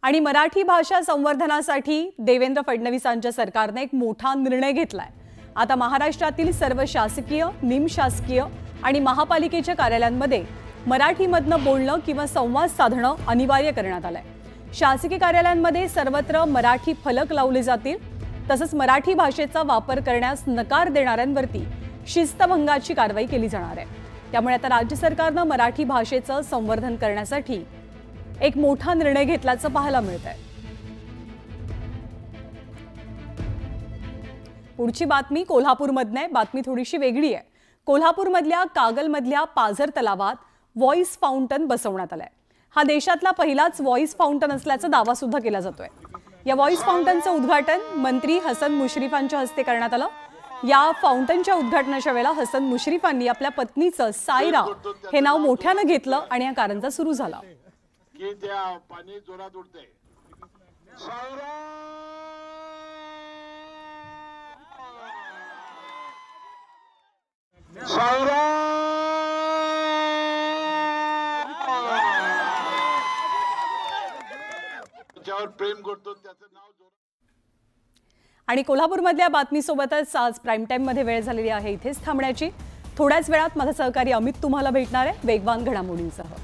आणि मराठी भाषा संवर्धनासाठी देवेंद्र फडणवीसांच्या सरकारने एक मोठा निर्णय घेतलाय। आता महाराष्ट्रातील सर्व शासकीय, निमशासकीय आणि महापालिकेच्या कार्यालयांमध्ये मराठीमधनं बोलणं किंवा संवाद साधणं अनिवार्य करण्यात आलंय। शासकीय कार्यालयांमध्ये सर्वत्र मराठी फलक लावले जातील। तसंच मराठी भाषेचा वापर करण्यास नकार देणाऱ्यांवरती शिस्तभंगाची कारवाई केली जाणार आहे। त्यामुळे आता राज्य सरकारने मराठी भाषेचं संवर्धन करण्यासाठी एक मोठा निर्णय घेतल्याचं पाहायला मिळतंय। पुढची बातमी कोल्हापूरमधनं आहे। बातमी थोडीशी वेगळी आहे। कोल्हापूरमधल्या कागलमधल्या पाझर तलावात व्हॉइस फाउंटन बसवण्यात आलाय। हा देशातला पहिलाच व्हॉइस फाउंटन असल्याचा दावा सुद्धा केला जातोय। या व्हॉइस फाउंटनचं उद्घाटन मंत्री हसन मुश्रीफांच्या हस्ते करण्यात आलं। या फाउंटनच्या उद्घाटनाच्या वेळेला हसन मुश्रीफांनी आपल्या पत्नीचं सायरा हे नाव मोठ्यानं घेतलं आणि या कारंजा सुरू झाला। की त्या पाणी जोरात उडते सायरा सायरा ज्यावर प्रेम करतो त्याचं नाव आणि कोल्हापूरमधल्या बातमीसोबतच आज प्राइम टाइम मध्ये वेळ झालेली आहे इथेच थांबण्याची। थोड्याच वेळात माझा सहकारी अमित तुम्हाला भेटणार आहे वेगवान घडामोडींसह।